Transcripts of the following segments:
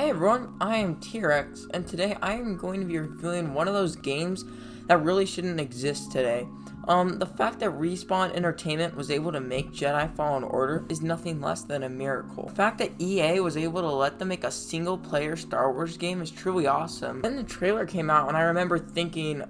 Hey everyone, I am T-Rex, and today I am going to be reviewing one of those games that really shouldn't exist today. The fact that Respawn Entertainment was able to make Jedi Fallen Order is nothing less than a miracle. The fact that EA was able to let them make a single-player Star Wars game is truly awesome. Then the trailer came out, and I remember thinking,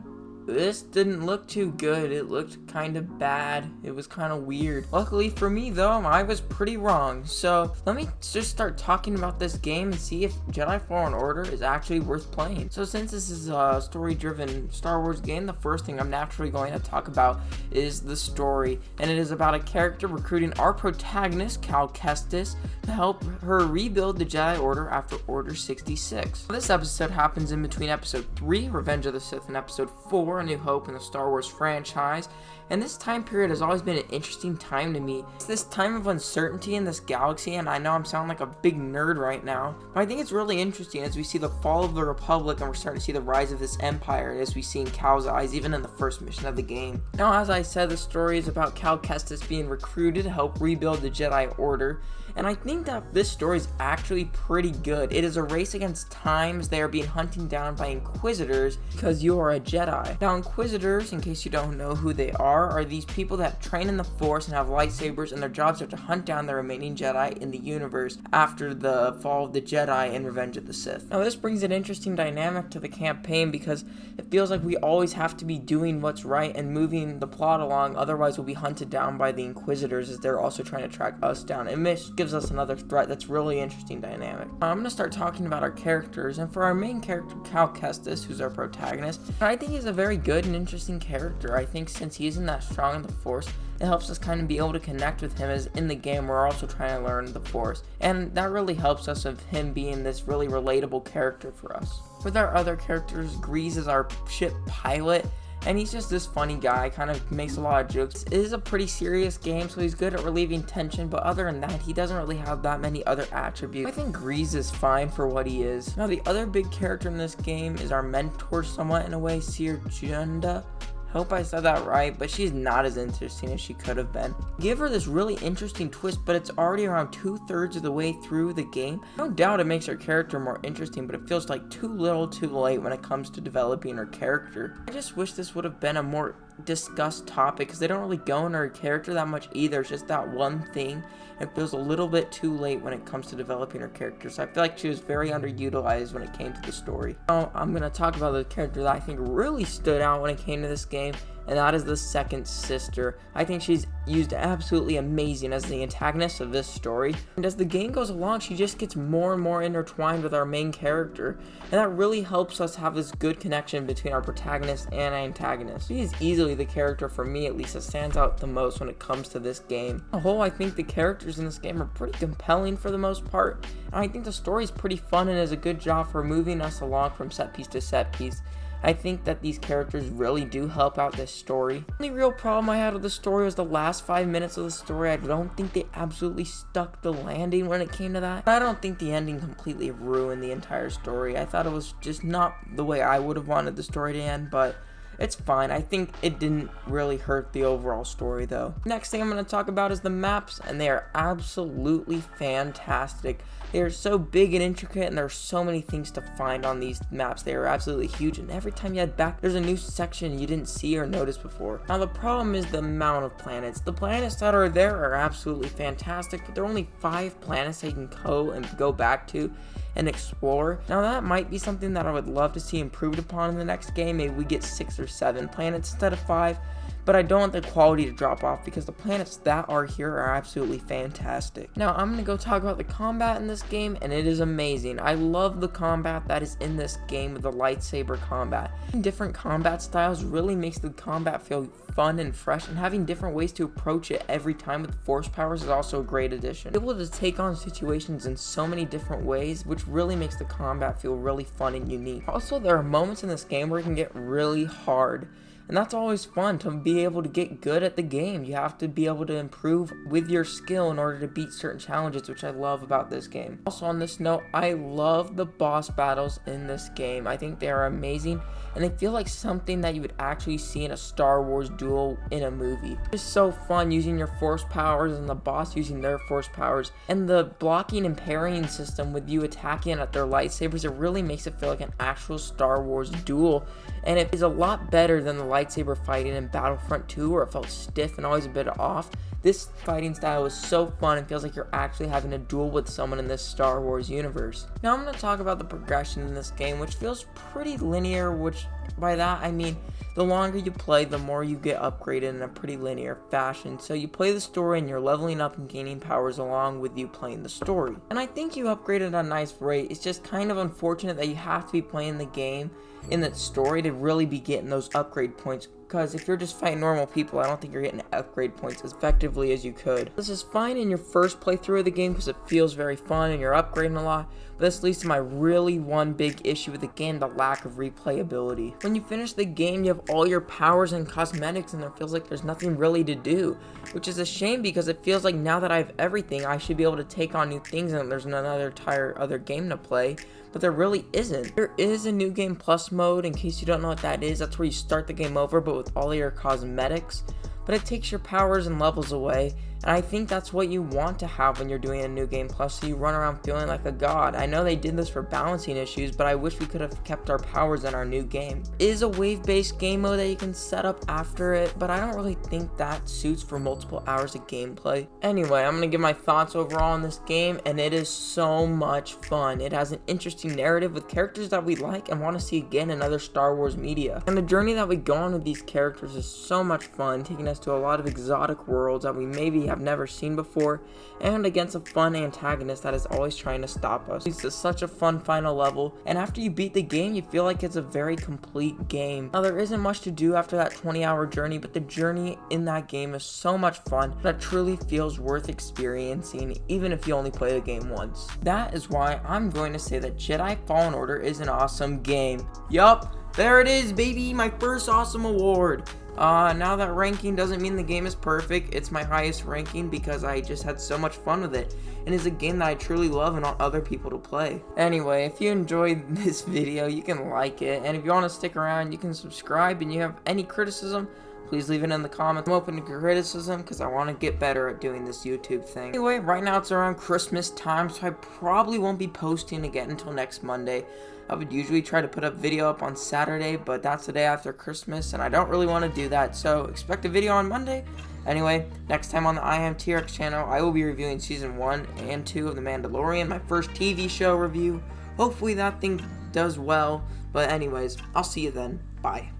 this didn't look too good. It looked kind of bad. It was kind of weird. Luckily for me, though, I was pretty wrong. So let me just start talking about this game and see if Jedi Fallen Order is actually worth playing. So since this is a story-driven Star Wars game, the first thing I'm naturally going to talk about is the story. And it is about a character recruiting our protagonist, Cal Kestis, to help her rebuild the Jedi Order after Order 66. This episode happens in between Episode 3, Revenge of the Sith, and Episode 4, A New Hope in the Star Wars franchise, and this time period has always been an interesting time to me. It's this time of uncertainty in this galaxy, and I know I'm sounding like a big nerd right now, but I think it's really interesting as we see the fall of the Republic and we're starting to see the rise of this empire as we see in Cal's eyes, even in the first mission of the game. Now, as I said, the story is about Cal Kestis being recruited to help rebuild the Jedi Order, and I think that this story is actually pretty good. It is a race against time as they are being hunted down by Inquisitors because you are a Jedi. Now, Inquisitors, in case you don't know who they are these people that train in the Force and have lightsabers, and their jobs are to hunt down the remaining Jedi in the universe after the fall of the Jedi and Revenge of the Sith. Now, this brings an interesting dynamic to the campaign because it feels like we always have to be doing what's right and moving the plot along, otherwise we'll be hunted down by the Inquisitors as they're also trying to track us down. And this gives us another threat that's really interesting dynamic. I'm going to start talking about our characters, and for our main character, Cal Kestis, who's our protagonist, I think he's a very good and interesting character. I think since he isn't that strong in the Force, it helps us kind of be able to connect with him, as in the game we're also trying to learn the Force, and that really helps us of him being this really relatable character for us. With our other characters, Grease is our ship pilot, and he's just this funny guy, kind of makes a lot of jokes. It is a pretty serious game, so he's good at relieving tension, but other than that, he doesn't really have that many other attributes. I think Grease is fine for what he is. Now, the other big character in this game is our mentor, somewhat in a way, Sir Junda. Hope I said that right, but she's not as interesting as she could have been. Give her this really interesting twist, but it's already around 2/3 of the way through the game. No doubt it makes her character more interesting, but it feels like too little too late when it comes to developing her character. I just wish this would have been a more discussed topic, because they don't really go into her character that much either. It's just that one thing. It feels a little bit too late when it comes to developing her character, so I feel like she was very underutilized when it came to the story. Now, I'm going to talk about the character that I think really stood out when it came to this game, and that is the second sister. I think she's used absolutely amazing as the antagonist of this story, and as the game goes along, she just gets more and more intertwined with our main character, and that really helps us have this good connection between our protagonist and antagonist. She is easily the character, for me at least, that stands out the most when it comes to this game. On the whole, I think the characters in this game are pretty compelling for the most part, and I think the story is pretty fun and does a good job for moving us along from set piece to set piece. I think that these characters really do help out this story. The only real problem I had with the story was the last 5 minutes of the story. I don't think they absolutely stuck the landing when it came to that. I don't think the ending completely ruined the entire story. I thought it was just not the way I would have wanted the story to end, but it's fine. I think it didn't really hurt the overall story, though. Next thing I'm going to talk about is the maps, and they are absolutely fantastic. They are so big and intricate, and there are so many things to find on these maps. They are absolutely huge, and every time you head back, there's a new section you didn't see or notice before. Now, the problem is the amount of planets. The planets that are there are absolutely fantastic, but there are only 5 planets that you can go back to and explore. Now, that might be something that I would love to see improved upon in the next game. Maybe we get 6 or 7 planets instead of 5, but I don't want the quality to drop off because the planets that are here are absolutely fantastic. Now, I'm going to go talk about the combat in this game, and it is amazing. I love the combat that is in this game with the lightsaber combat. Different combat styles really makes the combat feel fun and fresh, and having different ways to approach it every time with force powers is also a great addition. Able to take on situations in so many different ways, which really makes the combat feel really fun and unique. Also, there are moments in this game where it can get really hard, and that's always fun to be able to get good at the game. You have to be able to improve with your skill in order to beat certain challenges, which I love about this game. Also, on this note, I love the boss battles in this game. I think they are amazing, and they feel like something that you would actually see in a Star Wars duel in a movie. It's so fun using your force powers and the boss using their force powers, and the blocking and parrying system with you attacking at their lightsabers. It really makes it feel like an actual Star Wars duel, and it is a lot better than the lightsaber fighting in Battlefront 2 where it felt stiff and always a bit off. This fighting style is so fun and feels like you're actually having a duel with someone in this Star Wars universe. Now I'm going to talk about the progression in this game, which feels pretty linear, which by that I mean the longer you play, the more you get upgraded in a pretty linear fashion. So you play the story and you're leveling up and gaining powers along with you playing the story. And I think you upgraded at a nice rate. It's just kind of unfortunate that you have to be playing the game in that story to really be getting those upgrade points, because if you're just fighting normal people, I don't think you're getting upgrade points as effectively as you could. This is fine in your first playthrough of the game because it feels very fun and you're upgrading a lot, but this leads to my really one big issue with the game, the lack of replayability. When you finish the game, you have all your powers and cosmetics and it feels like there's nothing really to do, which is a shame because it feels like now that I have everything, I should be able to take on new things and there's another other game to play. But there really isn't. There is a New Game Plus mode, in case you don't know what that is. That's where you start the game over, but with all of your cosmetics. But it takes your powers and levels away, and I think that's what you want to have when you're doing a New Game Plus, so you run around feeling like a god. I know they did this for balancing issues, but I wish we could have kept our powers in our new game. It is a wave-based game mode that you can set up after it, but I don't really think that suits for multiple hours of gameplay. Anyway, I'm going to give my thoughts overall on this game, and it is so much fun. It has an interesting narrative with characters that we like and want to see again in other Star Wars media. And the journey that we go on with these characters is so much fun, taking us to a lot of exotic worlds that we maybe have never seen before, and against a fun antagonist that is always trying to stop us. It's just such a fun final level, and after you beat the game, you feel like it's a very complete game. Now, there isn't much to do after that 20-hour journey, but the journey in that game is so much fun that truly feels worth experiencing, even if you only play the game once. That is why I'm going to say that Jedi Fallen Order is an awesome game. Yup, there it is, baby, my first awesome award. Now that ranking doesn't mean the game is perfect. It's my highest ranking because I just had so much fun with it, and it's a game that I truly love and want other people to play. Anyway, if you enjoyed this video, you can like it, and if you want to stick around, you can subscribe, and you have any criticism, please leave it in the comments. I'm open to criticism because I want to get better at doing this YouTube thing. Anyway, right now it's around Christmas time, so I probably won't be posting again until next Monday. I would usually try to put a video up on Saturday, but that's the day after Christmas, and I don't really want to do that, so expect a video on Monday. Anyway, next time on the I Am T-Rex channel, I will be reviewing Season 1 and 2 of The Mandalorian, my first TV show review. Hopefully that thing does well, but anyways, I'll see you then. Bye.